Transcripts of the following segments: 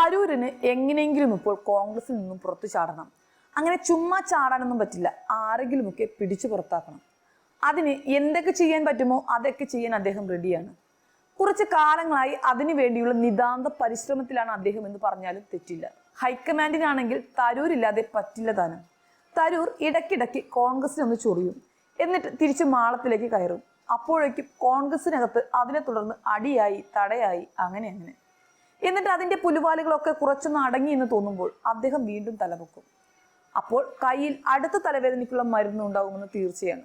തരൂരിന് എങ്ങനെയെങ്കിലും ഇപ്പോൾ കോൺഗ്രസിൽ നിന്നും പുറത്തു ചാടണം. അങ്ങനെ ചുമ്മാ ചാടാനൊന്നും പറ്റില്ല, ആരെങ്കിലുമൊക്കെ പിടിച്ചു പുറത്താക്കണം. അതിന് എന്തൊക്കെ ചെയ്യാൻ പറ്റുമോ അതൊക്കെ ചെയ്യാൻ അദ്ദേഹം റെഡിയാണ്. കുറച്ച് കാലങ്ങളായി അതിനു വേണ്ടിയുള്ള നിതാന്ത പരിശ്രമത്തിലാണ് അദ്ദേഹം എന്ന് പറഞ്ഞാലും തെറ്റില്ല. ഹൈക്കമാൻഡിനാണെങ്കിൽ തരൂരില്ലാതെ പറ്റില്ല താനും. തരൂർ ഇടയ്ക്കിടയ്ക്ക് കോൺഗ്രസിനൊന്ന് ചൊറിയും, എന്നിട്ട് തിരിച്ച് മാളത്തിലേക്ക് കയറും. അപ്പോഴേക്കും കോൺഗ്രസിനകത്ത് അതിനെ തുടർന്ന് അടിയായി തടയായി അങ്ങനെ. എന്നിട്ട് അതിന്റെ പുലുവാലുകളൊക്കെ കുറച്ചൊന്ന് അടങ്ങി എന്ന് തോന്നുമ്പോൾ അദ്ദേഹം വീണ്ടും തലപൊക്കും. അപ്പോൾ കയ്യിൽ അടുത്ത തലവേദനയ്ക്കുള്ള മരുന്ന് ഉണ്ടാകുമെന്ന് തീർച്ചയാണ്.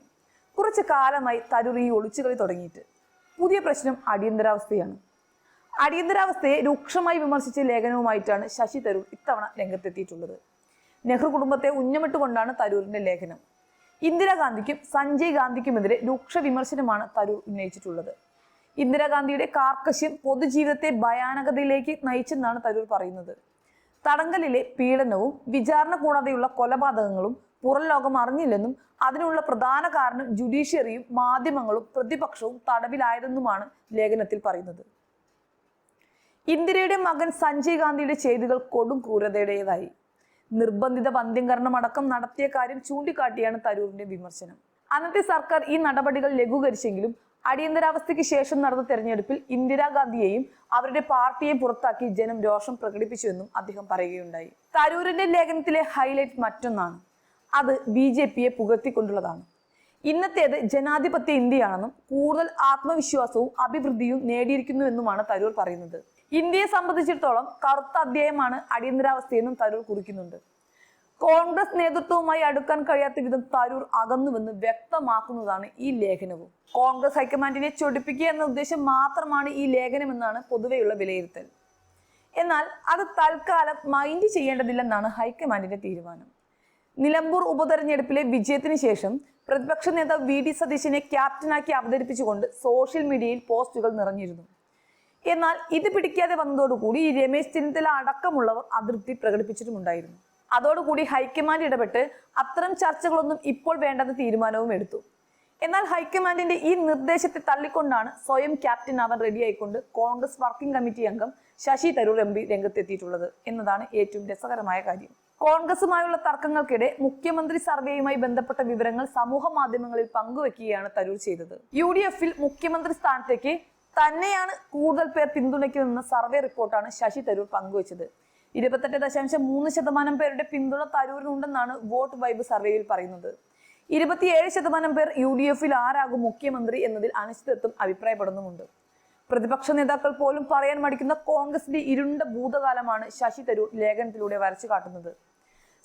കുറച്ച് കാലമായി തരൂർ ഈ ഒളിച്ചുകളി തുടങ്ങിയിട്ട്. പുതിയ പ്രശ്നം അടിയന്തരാവസ്ഥയാണ്. അടിയന്തരാവസ്ഥയെ രൂക്ഷമായി വിമർശിച്ച ലേഖനവുമായിട്ടാണ് ശശി തരൂർ ഇത്തവണ രംഗത്തെത്തിയിട്ടുള്ളത്. നെഹ്റു കുടുംബത്തെ ഉന്നമിട്ടുകൊണ്ടാണ് തരൂരിന്റെ ലേഖനം. ഇന്ദിരാഗാന്ധിക്കും സഞ്ജയ് ഗാന്ധിക്കുമെതിരെ രൂക്ഷ വിമർശനമാണ് തരൂർ ഉന്നയിച്ചിട്ടുള്ളത്. ഇന്ദിരാഗാന്ധിയുടെ കാർക്കശ്യം പൊതുജീവിതത്തെ ഭയാനകതയിലേക്ക് നയിച്ചെന്നാണ് തരൂർ പറയുന്നത്. തടങ്കലിലെ പീഡനവും വിചാരണ കൂടാതെയുള്ള കൊലപാതകങ്ങളും പുറം ലോകം അറിഞ്ഞില്ലെന്നും അതിനുള്ള പ്രധാന കാരണം ജുഡീഷ്യറിയും മാധ്യമങ്ങളും പ്രതിപക്ഷവും തടവിലായതെന്നുമാണ് ലേഖനത്തിൽ പറയുന്നത്. ഇന്ദിരയുടെ മകൻ സഞ്ജയ് ഗാന്ധിയുടെ ചെയ്തികൾ കൊടും ക്രൂരതയുടേതായി. നിർബന്ധിത വന്ധ്യംകരണം അടക്കം നടത്തിയ കാര്യം ചൂണ്ടിക്കാട്ടിയാണ് തരൂരിന്റെ വിമർശനം. അന്നത്തെ സർക്കാർ ഈ നടപടികൾ ലഘൂകരിച്ചെങ്കിലും അടിയന്തരാവസ്ഥയ്ക്ക് ശേഷം നടന്ന തെരഞ്ഞെടുപ്പിൽ ഇന്ദിരാഗാന്ധിയെയും അവരുടെ പാർട്ടിയെയും പുറത്താക്കി ജനം രോഷം പ്രകടിപ്പിച്ചുവെന്നും അദ്ദേഹം പറയുകയുണ്ടായി. തരൂരിന്റെ ലേഖനത്തിലെ ഹൈലൈറ്റ് മറ്റൊന്നാണ്. അത് BJPയെ പുകഴ്ത്തിക്കൊണ്ടുള്ളതാണ്. ഇന്നത്തേത് ജനാധിപത്യ ഇന്ത്യയാണെന്നും കൂടുതൽ ആത്മവിശ്വാസവും അഭിവൃദ്ധിയും നേടിയിരിക്കുന്നുവെന്നുമാണ് തരൂർ പറയുന്നത്. ഇന്ത്യയെ സംബന്ധിച്ചിടത്തോളം കറുത്ത അധ്യായമാണ് അടിയന്തരാവസ്ഥയെന്നും തരൂർ കുറിക്കുന്നുണ്ട്. കോൺഗ്രസ് നേതൃത്വവുമായി അടുക്കാൻ കഴിയാത്ത വിധം തരൂർ അകന്നുവെന്ന് വ്യക്തമാക്കുന്നതാണ് ഈ ലേഖനവും. കോൺഗ്രസ് ഹൈക്കമാൻഡിനെ ചൊടിപ്പിക്കുക എന്ന ഉദ്ദേശം മാത്രമാണ് ഈ ലേഖനമെന്നാണ് പൊതുവെയുള്ള വിലയിരുത്തൽ. എന്നാൽ അത് തൽക്കാലം മൈൻഡ് ചെയ്യേണ്ടതില്ലെന്നാണ് ഹൈക്കമാൻഡിന്റെ തീരുമാനം. നിലമ്പൂർ ഉപതെരഞ്ഞെടുപ്പിലെ വിജയത്തിന് ശേഷം പ്രതിപക്ഷ നേതാവ് VD സതീശനെ ക്യാപ്റ്റനാക്കി അവതരിപ്പിച്ചുകൊണ്ട് സോഷ്യൽ മീഡിയയിൽ പോസ്റ്റുകൾ നിറഞ്ഞിരുന്നു. എന്നാൽ ഇത് പിടിക്കാതെ വന്നതോടുകൂടി രമേശ് ചെന്നിത്തല അടക്കമുള്ളവർ അതൃപ്തി പ്രകടിപ്പിച്ചിട്ടുമുണ്ടായിരുന്നു. അതോടുകൂടി ഹൈക്കമാൻഡ് ഇടപെട്ട് അത്തരം ചർച്ചകളൊന്നും ഇപ്പോൾ വേണ്ടെന്ന തീരുമാനവും എടുത്തു. എന്നാൽ ഹൈക്കമാൻഡിന്റെ ഈ നിർദ്ദേശത്തെ തള്ളിക്കൊണ്ടാണ് സ്വയം ക്യാപ്റ്റൻ ആവാൻ റെഡിയായിക്കൊണ്ട് കോൺഗ്രസ് വർക്കിംഗ് കമ്മിറ്റി അംഗം ശശി തരൂർ MP രംഗത്തെത്തിയിട്ടുള്ളത് എന്നതാണ് ഏറ്റവും രസകരമായ കാര്യം. കോൺഗ്രസുമായുള്ള തർക്കങ്ങൾക്കിടെ മുഖ്യമന്ത്രി സർവേയുമായി ബന്ധപ്പെട്ട വിവരങ്ങൾ സമൂഹ മാധ്യമങ്ങളിൽ പങ്കുവെക്കുകയാണ് തരൂർ ചെയ്തത്. UDFൽ മുഖ്യമന്ത്രി സ്ഥാനത്തേക്ക് തന്നെയാണ് കൂടുതൽ പേർ പിന്തുണയ്ക്കുന്നതെന്ന സർവേ റിപ്പോർട്ടാണ് ശശി തരൂർ പങ്കുവച്ചത്. 28.3% പേരുടെ പിന്തുണ തരൂരിനുണ്ടെന്നാണ് വോട്ട് വൈബ് സർവേയിൽ പറയുന്നത്. 27% പേർ UDFൽ ആരാകും മുഖ്യമന്ത്രി എന്നതിൽ അനിശ്ചിതത്വം അഭിപ്രായപ്പെടുന്നുമുണ്ട്. പ്രതിപക്ഷ നേതാക്കൾ പോലും പറയാൻ മടിക്കുന്ന കോൺഗ്രസിന്റെ ഇരുണ്ട ഭൂതകാലമാണ് ശശി തരൂർ ലേഖനത്തിലൂടെ വരച്ചു കാട്ടുന്നത്.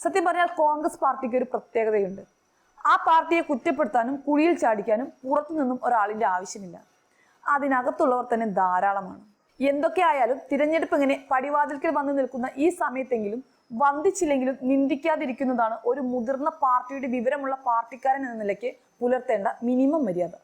സത്യം പറഞ്ഞാൽ കോൺഗ്രസ് പാർട്ടിക്ക് ഒരു പ്രത്യേകതയുണ്ട്. ആ പാർട്ടിയെ കുറ്റപ്പെടുത്താനും കുഴിയിൽ ചാടിക്കാനും പുറത്തുനിന്നും ഒരാളിന്റെ ആവശ്യമില്ല. അതിനകത്തുള്ളവർ തന്നെ ധാരാളമാണ്. എന്തൊക്കെ ആയാലും തിരഞ്ഞെടുപ്പ് ഇങ്ങനെ പടിവാതിൽക്കൽ വന്നു നിൽക്കുന്ന ഈ സമയത്തെങ്കിലും വന്ദിച്ചില്ലെങ്കിലും നിന്ദിക്കാതിരിക്കുന്നതാണ് ഒരു മുതിർന്ന പാർട്ടിയുടെ വിവരമുള്ള പാർട്ടിക്കാരൻ എന്ന നിലയ്ക്ക് പുലർത്തേണ്ട മിനിമം മര്യാദ.